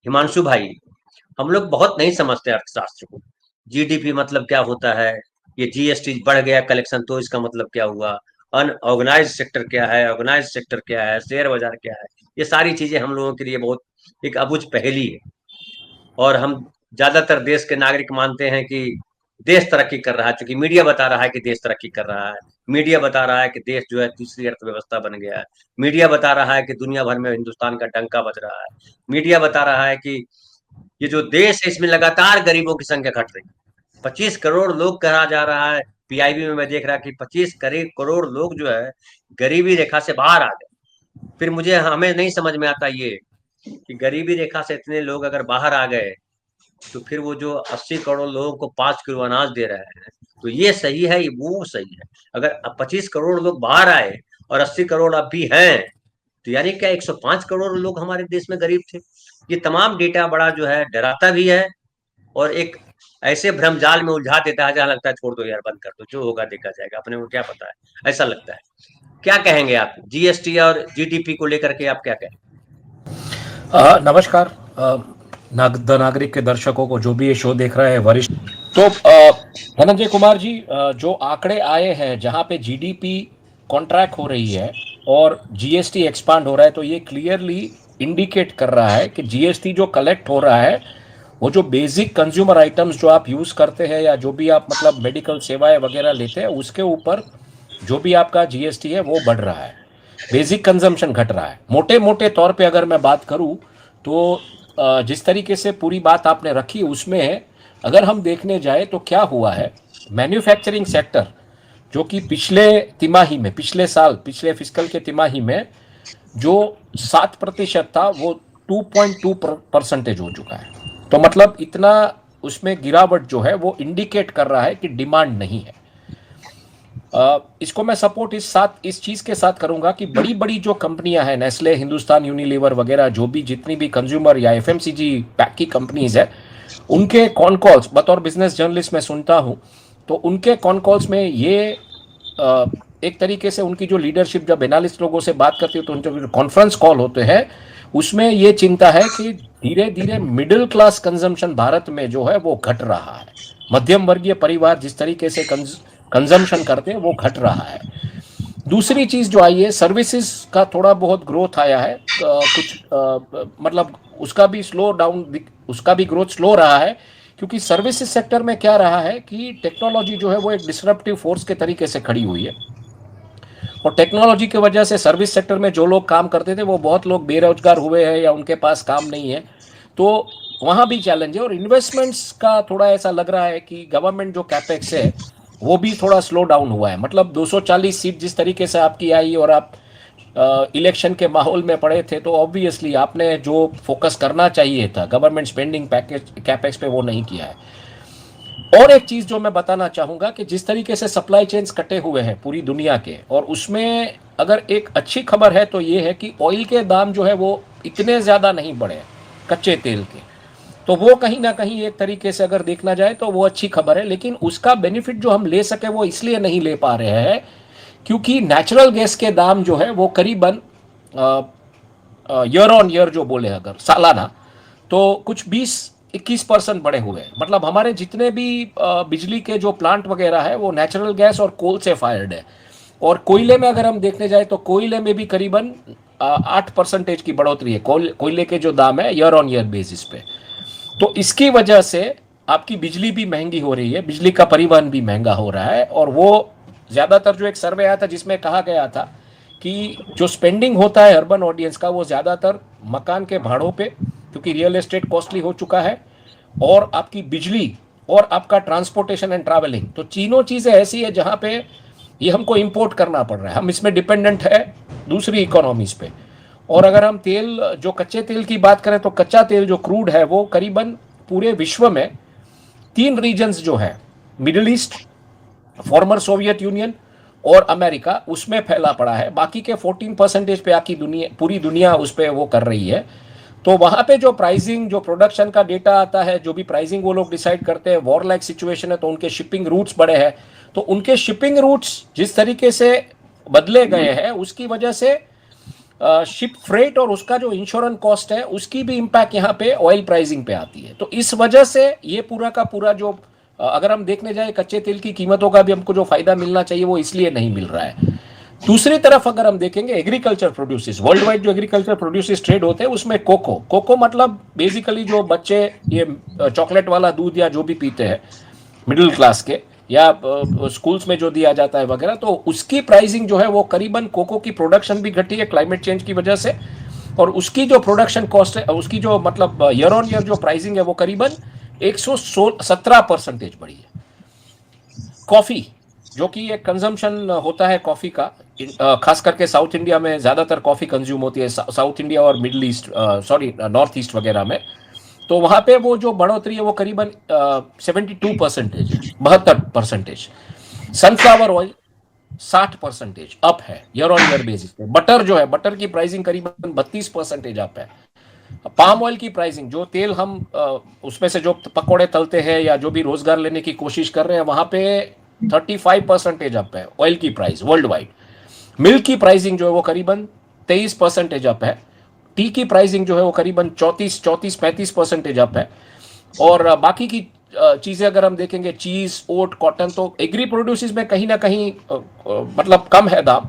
हिमांशु भाई, हम लोग बहुत नहीं समझते अर्थशास्त्र को। जीडीपी मतलब क्या होता है? ये जीएसटी बढ़ गया कलेक्शन तो इसका मतलब क्या हुआ? अनऑर्गेनाइज सेक्टर क्या है? ऑर्गेनाइज सेक्टर क्या है? शेयर बाजार क्या है? ये सारी चीजें हम लोगों के लिए बहुत एक अबुझ पहेली है। और हम ज्यादातर देश के नागरिक मानते हैं कि देश तरक्की कर रहा है, क्योंकि मीडिया बता रहा है कि देश तरक्की कर रहा है। मीडिया बता रहा है कि देश जो है तीसरी अर्थव्यवस्था बन गया है। मीडिया बता रहा है कि दुनिया भर में हिंदुस्तान का डंका बज रहा है। मीडिया बता रहा है कि ये जो देश है इसमें लगातार गरीबों की संख्या घट रही है। 25 करोड़ लोग कहा जा रहा है। पीआईबी में मैं देख रहा कि 25 करोड़ लोग जो है गरीबी रेखा से बाहर आ गए। फिर मुझे हमें नहीं समझ में आता ये कि गरीबी रेखा से इतने लोग अगर बाहर आ गए, तो फिर वो जो 80 करोड़ लोगों को 5 किलो अनाज दे रहे हैं, तो ये सही है, ये वो सही है? अगर 25 करोड़ लोग बाहर आए और 80 करोड़ अब भी हैं, तो यानी क्या 105 करोड़ लोग हमारे देश में गरीब थे? ये तमाम डेटा बड़ा जो है डराता भी है, और एक ऐसे भ्रमजाल में उलझा देता है जहां लगता है छोड़ दो यार, बंद कर दो, जो होगा देखा जाएगा, अपने को क्या पता है, ऐसा लगता है। क्या कहेंगे आप जीएसटी और जीडीपी को लेकर के, आप क्या कहेंगे? नमस्कार द नागरिक के दर्शकों को, जो भी ये शो देख रहे हैं, वरिष्ठ। तो धनंजय कुमार जी, जो आंकड़े आए हैं जहां पे जीडीपी कॉन्ट्रैक्ट हो रही है और जीएसटी एक्सपांड हो रहा है, तो ये क्लियरली इंडिकेट कर रहा है कि जीएसटी जो कलेक्ट हो रहा है, वो जो बेसिक कंज्यूमर आइटम्स जो आप यूज़ करते हैं या जो भी आप मतलब मेडिकल सेवाएं वगैरह लेते हैं, उसके ऊपर जो भी आपका जीएसटी है वो बढ़ रहा है। बेसिक कंजम्पशन घट रहा है। मोटे मोटे तौर पे अगर मैं बात करूं तो जिस तरीके से पूरी बात आपने रखी उसमें अगर हम देखने जाए तो क्या हुआ है, मैन्युफैक्चरिंग सेक्टर जो कि पिछले तिमाही में, पिछले साल, पिछले फिस्कल के तिमाही में जो 7% था, वो 2.2% हो चुका है। तो मतलब इतना उसमें गिरावट जो है वो इंडिकेट कर रहा है कि डिमांड नहीं है। इसको मैं सपोर्ट इस चीज के साथ करूंगा कि बड़ी बड़ी जो कंपनियां हैं, नेस्ले, हिंदुस्तान यूनिलीवर वगैरह, जो भी जितनी भी कंज्यूमर या एफएमसीजी पैक की कंपनीज है, उनके कॉन कॉल्स बतौर बिजनेस जर्नलिस्ट मैं सुनता हूं। तो उनके कॉन कॉल्स में ये एक तरीके से उनकी जो लीडरशिप जब एनालिस्ट लोगों से बात करती है, तो उनके जो कॉन्फ्रेंस कॉल होते हैं उसमें ये चिंता है कि धीरे धीरे मिडिल क्लास कंजम्पशन भारत में जो है वो घट रहा है। मध्यम वर्गीय परिवार जिस तरीके से कंजम्पशन करते हैं वो घट रहा है। दूसरी चीज जो आई है, सर्विसेज का थोड़ा बहुत ग्रोथ आया है, कुछ मतलब उसका भी स्लो डाउन, उसका भी ग्रोथ स्लो रहा है, क्योंकि सर्विसेज सेक्टर में क्या रहा है कि टेक्नोलॉजी जो है वो एक डिसरप्टिव फोर्स के तरीके से खड़ी हुई है। और टेक्नोलॉजी की वजह से सर्विस सेक्टर में जो लोग काम करते थे वो बहुत लोग बेरोजगार हुए हैं या उनके पास काम नहीं है। तो वहाँ भी चैलेंज है। और इन्वेस्टमेंट्स का थोड़ा ऐसा लग रहा है कि गवर्नमेंट जो कैपेक्स है वो भी थोड़ा स्लो डाउन हुआ है। मतलब 240 सीट जिस तरीके से आपकी आई और आप इलेक्शन के माहौल में पड़े थे, तो ऑब्वियसली आपने जो फोकस करना चाहिए था गवर्नमेंट स्पेंडिंग पैकेज कैपेक्स पे, वो नहीं किया है। और एक चीज जो मैं बताना चाहूंगा कि जिस तरीके से सप्लाई चेन्स कटे हुए हैं पूरी दुनिया के, और उसमें अगर एक अच्छी खबर है तो ये है कि ऑयल के दाम जो है वो इतने ज्यादा नहीं बढ़े, कच्चे तेल के। तो वो कहीं ना कहीं एक तरीके से अगर देखना जाए तो वो अच्छी खबर है। लेकिन उसका बेनिफिट जो हम ले सके वो इसलिए नहीं ले पा रहे हैं क्योंकि नेचुरल गैस के दाम जो है वो करीबन ईयर ऑन ईयर जो बोले अगर सालाना, तो कुछ 20-21% बढ़े हुए हैं। मतलब हमारे जितने भी बिजली के जो प्लांट वगैरह है वो नेचुरल गैस और कोल से फायर्ड है। और कोयले में अगर हम देखने जाए तो कोयले में भी करीबन 8% की बढ़ोतरी है, कोयले के जो दाम है ईयर ऑन ईयर बेसिस पे। तो इसकी वजह से आपकी बिजली भी महंगी हो रही है, बिजली का परिवहन भी महंगा हो रहा है। और वो ज़्यादातर जो एक सर्वे आया था जिसमें कहा गया था कि जो स्पेंडिंग होता है अर्बन ऑडियंस का वो ज़्यादातर मकान के भाड़ों पे, क्योंकि रियल एस्टेट कॉस्टली हो चुका है, और आपकी बिजली और आपका ट्रांसपोर्टेशन एंड ट्रैवलिंग। तो तीनों चीज़ें ऐसी है जहाँ पे ये हमको इंपोर्ट करना पड़ रहा है, हम इसमें डिपेंडेंट है दूसरी इकोनॉमीज पे। और अगर हम तेल, जो कच्चे तेल की बात करें, तो कच्चा तेल जो क्रूड है वो करीबन पूरे विश्व में 3 रीजन्स जो है, middle east, former Soviet union और अमेरिका, उसमें फैला पड़ा है। बाकी के 14% पे आकी दुनिया, पूरी दुनिया उस पर वो कर रही है। तो वहाँ पे जो प्राइसिंग, जो प्रोडक्शन का डेटा आता है, जो भी प्राइसिंग वो लोग डिसाइड करते हैं, वॉर लाइक सिचुएशन है तो उनके शिपिंग रूट्स बड़े हैं। तो उनके शिपिंग रूट्स जिस तरीके से बदले गए हैं उसकी वजह से शिप फ्रेट और उसका जो इंश्योरेंस कॉस्ट है उसकी भी इम्पैक्ट यहाँ पे ऑयल प्राइसिंग पे आती है। तो इस वजह से ये पूरा का पूरा जो अगर हम देखने जाए कच्चे तेल की कीमतों का भी हमको जो फायदा मिलना चाहिए वो इसलिए नहीं मिल रहा है। दूसरी तरफ अगर हम देखेंगे एग्रीकल्चर प्रोड्यूसेस, वर्ल्ड वाइड जो एग्रीकल्चर प्रोड्यूसेस ट्रेड होते हैं उसमें कोको, कोको मतलब बेसिकली जो बच्चे ये चॉकलेट वाला दूध या जो भी पीते हैं मिडिल क्लास के या स्कूल्स में जो दिया जाता है वगैरह, तो उसकी प्राइसिंग जो है वो करीबन कोको की प्रोडक्शन भी घटी है क्लाइमेट चेंज की वजह से, और उसकी जो प्रोडक्शन कॉस्ट है उसकी जो मतलब ईयर ऑन ईयर जो प्राइसिंग है वो करीबन 117% बढ़ी है। कॉफी जो कि एक कंजम्पशन होता है कॉफी का, खास करके साउथ इंडिया में ज्यादातर कॉफी कंज्यूम होती है, साउथ इंडिया और middle east sorry north east वगैरह में, तो वहां पे वो जो बढ़ोतरी है वो करीबन 72% 72%। सनफ्लावर ऑयल 60% अप है ईयर ऑन ईयर बेसिस पे। बटर जो है, बटर की प्राइसिंग करीबन 32% अप है। पाम ऑयल की प्राइसिंग, जो तेल हम उसमें से जो पकौड़े तलते हैं या जो भी रोजगार लेने की कोशिश कर रहे हैं वहां पे 35% अप है ऑयल की प्राइस वर्ल्ड वाइड। मिल्क की प्राइसिंग जो है वो करीबन 23% अप है। टी की प्राइसिंग जो है वो करीबन 34-35% अप है। और बाकी की चीजें अगर हम देखेंगे, चीज, ओट, कॉटन, तो एग्री प्रोड्यूसेस में कहीं ना कहीं मतलब कम है दाम,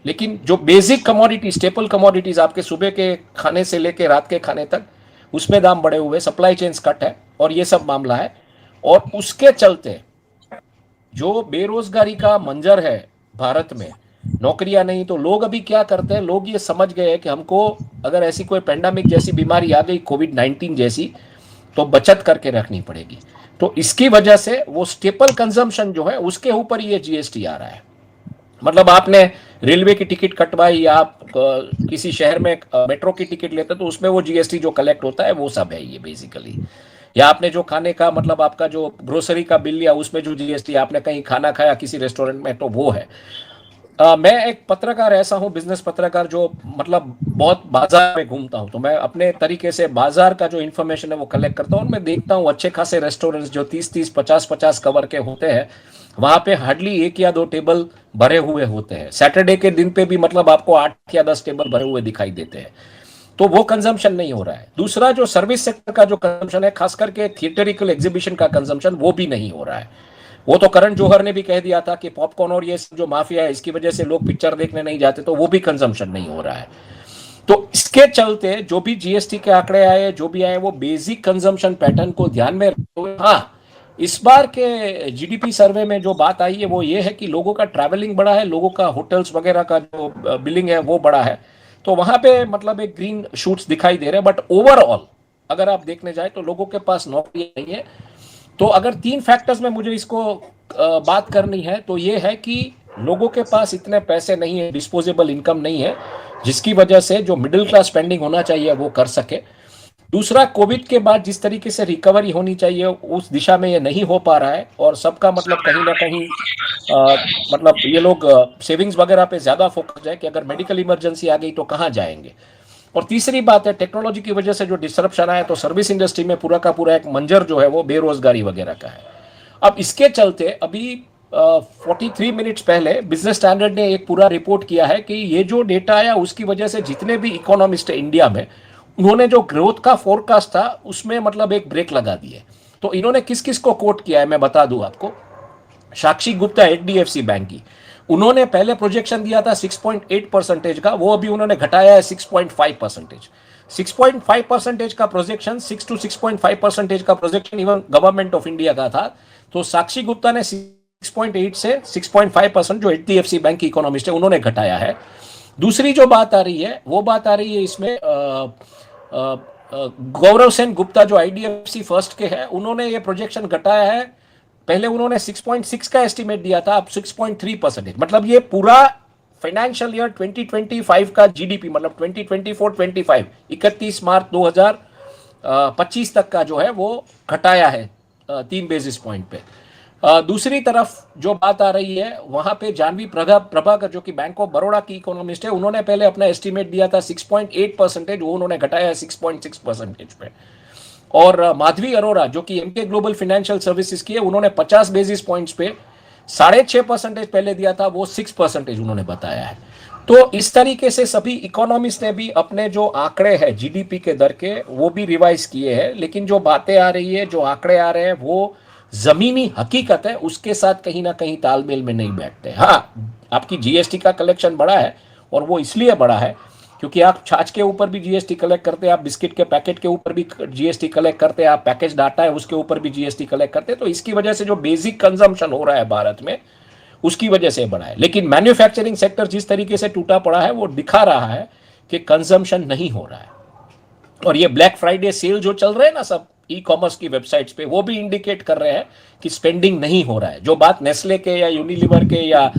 लेकिन जो बेसिक कमोडिटी, स्टेपल कमोडिटीज आपके सुबह के खाने से लेके रात के खाने तक, उसमें दाम बढ़े हुए, सप्लाई चेन्स कट है और ये सब मामला है। और उसके चलते जो बेरोजगारी का मंजर है भारत में, नौकरियां नहीं, तो लोग अभी क्या करते हैं, लोग ये समझ गए हैं कि हमको अगर ऐसी कोई पेंडेमिक जैसी बीमारी आ गई, कोविड-19 जैसी, तो बचत करके रखनी पड़ेगी। तो इसकी वजह से वो स्टेपल कंजम्पशन जो है उसके ऊपर ये जीएसटी आ रहा है। मतलब आपने रेलवे की टिकट कटवाई या आप किसी शहर में मेट्रो की टिकट लेते तो उसमें वो जीएसटी जो कलेक्ट होता है वो सब है ये बेसिकली। या आपने जो खाने का मतलब आपका जो ग्रोसरी का बिल या उसमें जो जीएसटी, आपने कहीं खाना खाया किसी रेस्टोरेंट में तो वो है। मैं एक पत्रकार ऐसा हूँ, बिजनेस पत्रकार, जो मतलब बहुत बाजार में घूमता हूँ, तो मैं अपने तरीके से बाजार का जो इन्फॉर्मेशन है वो कलेक्ट करता हूँ। मैं देखता हूँ अच्छे खासे रेस्टोरेंट्स जो 30-30, 50-50 कवर के होते हैं, वहां पे हार्डली एक या दो टेबल भरे हुए होते हैं। सैटरडे के दिन पे भी मतलब आपको 8 या 10 टेबल भरे हुए दिखाई देते हैं। तो वो कंजम्पशन नहीं हो रहा है। दूसरा जो सर्विस सेक्टर का जो कंजम्पशन है, खास करके थिएटरिकल एग्जीबिशन का कंजम्पशन, वो भी नहीं हो रहा है। वो तो करण जौहर ने भी कह दिया था कि पॉपकॉर्न और ये जो माफिया है इसकी वजह से लोग पिक्चर देखने नहीं जाते, तो वो भी कंजम्पशन नहीं हो रहा है। तो इसके चलते जो भी जीएसटी के आंकड़े आए, जो भी आए, वो बेसिक कंजम्पशन पैटर्न को ध्यान में रखते हुए, हाँ, इस बार के जीडीपी सर्वे में जो बात आई है वो ये है कि लोगों का ट्रैवलिंग बढ़ा है, लोगों का होटल्स वगैरह का जो बिलिंग है वो बढ़ा है। तो वहां पे मतलब एक ग्रीन शूट्स दिखाई दे रहे हैं, बट ओवरऑल अगर आप देखने जाए तो लोगों के पास नौकरी नहीं है। तो अगर 3 फैक्टर्स में मुझे इसको बात करनी है तो ये है कि लोगों के पास इतने पैसे नहीं है, डिस्पोजेबल इनकम नहीं है, जिसकी वजह से जो मिडिल क्लास स्पेंडिंग होना चाहिए वो कर सके। दूसरा, कोविड के बाद जिस तरीके से रिकवरी होनी चाहिए उस दिशा में ये नहीं हो पा रहा है, और सबका मतलब कहीं ना कहीं मतलब ये लोग सेविंग्स वगैरह पे ज्यादा फोकस है कि अगर मेडिकल इमरजेंसी आ गई तो कहाँ जाएंगे। और तीसरी बात है, टेक्नोलॉजी की वजह से जो डिसरप्शन आया, तो सर्विस इंडस्ट्री में पूरा का पूरा एक मंजर जो है वो बेरोजगारी वगैरह का है। अब इसके चलते अभी 43 मिनट्स पहले बिजनेस स्टैंडर्ड ने एक पूरा रिपोर्ट किया है कि ये जो डेटा आया उसकी वजह से जितने भी इकोनॉमिस्ट है इंडिया में, उन्होंने जो ग्रोथ का फोरकास्ट था उसमें मतलब एक ब्रेक लगा दिए। तो इन्होंने किस किस को कोट किया है मैं बता दूं आपको। साक्षी गुप्ता एचडीएफसी बैंक की, उन्होंने पहले प्रोजेक्शन दिया था 6.8% का, वो अभी उन्होंने घटाया है 6.5%। 6.5% का प्रोजेक्शन, 6 to 6.5% का projection even government of India का था। तो साक्षी गुप्ता ने 6.8 से 6.5% जो एचडीएफसी बैंक की इकोनॉमिस्ट है उन्होंने घटाया है। दूसरी जो बात आ रही है वो बात आ रही है इसमें गौरव सेन गुप्ता जो आईडीएफसी फर्स्ट के हैं, उन्होंने ये प्रोजेक्शन घटाया है। पहले उन्होंने 6.6 का एस्टिमेट दिया था, अब 6.3%। मतलब ये पूरा फाइनेंशियल ईयर 2025 का जीडीपी, मतलब 2024-25 31 मार्च 2025 तक का जो है वो घटाया है 3 बेसिस पॉइंट पे। दूसरी तरफ जो बात आ रही है वहां पे जानवी प्रभाकर जो कि बैंक ऑफ बड़ौदा की इकोनॉमिस्ट है, उन्होंने पहले अपना एस्टिमेट दिया था 6.8%, वो उन्होंने घटाया है 6.6% पे। और माधवी अरोरा जो कि एमके ग्लोबल फाइनेंशियल सर्विसेज की है, उन्होंने 50 बेसिस पॉइंट्स पे 6.5% पहले दिया था, वो 6% उन्होंने बताया है। तो इस तरीके से सभी इकोनॉमिस्ट ने भी अपने जो आंकड़े हैं जीडीपी के दर के वो भी रिवाइज किए हैं, लेकिन जो बातें आ रही है, जो आंकड़े आ रहे हैं, वो जमीनी हकीकत है उसके साथ कहीं ना कहीं तालमेल में नहीं बैठते। हाँ, आपकी जीएसटी का कलेक्शन बढ़ा है, और वो इसलिए बढ़ा है क्योंकि आप छाछ के ऊपर भी जीएसटी कलेक्ट करते हैं, आप बिस्किट के पैकेट के ऊपर भी जीएसटी कलेक्ट करते हैं, आप पैकेज डाटा है उसके ऊपर भी जीएसटी कलेक्ट करते हैं। तो इसकी वजह से जो बेसिक कंजम्पशन हो रहा है भारत में, उसकी वजह से बढ़ा है। लेकिन मैन्युफैक्चरिंग सेक्टर जिस तरीके से टूटा पड़ा है वो दिखा रहा है कि कंजम्पशन नहीं हो रहा है। और ये ब्लैक फ्राइडे सेल जो चल रहे हैं ना सब ई कॉमर्स की वेबसाइट्स पे, वो भी इंडिकेट कर रहे हैं कि स्पेंडिंग नहीं हो रहा है। जो बात नेस्ले के या यूनिलीवर के या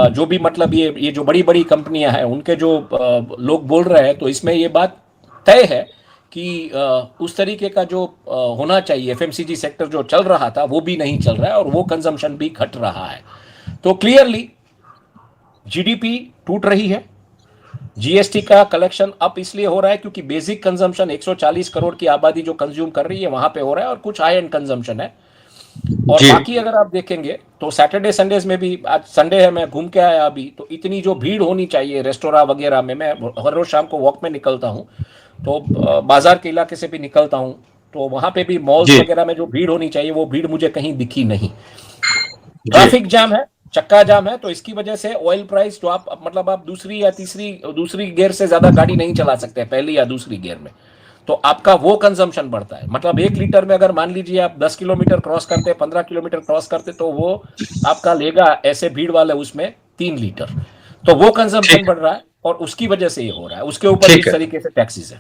जो भी मतलब ये जो बड़ी बड़ी कंपनियां हैं उनके जो लोग बोल रहे हैं, तो इसमें ये बात तय है कि उस तरीके का जो होना चाहिए एफएमसीजी सेक्टर जो चल रहा था वो भी नहीं चल रहा है, और वो कंजम्पशन भी घट रहा है। तो क्लियरली जीडीपी टूट रही है। जीएसटी का कलेक्शन अप इसलिए हो रहा है क्योंकि बेसिक कंजम्पशन 140 करोड़ की आबादी जो कंज्यूम कर रही है वहां पे हो रहा है, और कुछ हाई एंड कंजम्पशन है। और जी बाकी अगर आप देखेंगे तो सैटरडे संडेज में भी, आज संडे है, मैं घूम के आया अभी, तो इतनी जो भीड़ होनी चाहिए रेस्टोरेंट वगैरह में, मैं हर रोज शाम को वॉक में निकलता हूँ, तो बाजार के इलाके से भी निकलता हूँ, तो वहां पे भी मॉल्स जी वगैरह में जो भीड़ होनी चाहिए वो भीड़ मुझे कहीं दिखी नहीं। जी ट्रैफिक जाम है, चक्का जाम है, तो इसकी वजह से ऑयल प्राइस जो आप मतलब आप दूसरी या तीसरी दूसरी गियर से ज्यादा गाड़ी नहीं चला सकते पहली या दूसरी गियर में, तो आपका वो कंजम्पशन बढ़ता है। मतलब 1 लीटर में अगर मान लीजिए आप 10 किलोमीटर क्रॉस करते, 15 किलोमीटर क्रॉस करते, तो वो आपका लेगा ऐसे भीड़ वाले उसमें 3 लीटर। तो वो कंजम्पशन ठीक बढ़ रहा है और उसकी वजह से ये हो रहा है, उसके ऊपर भी ठीक इस है तरीके से टैक्सेस है।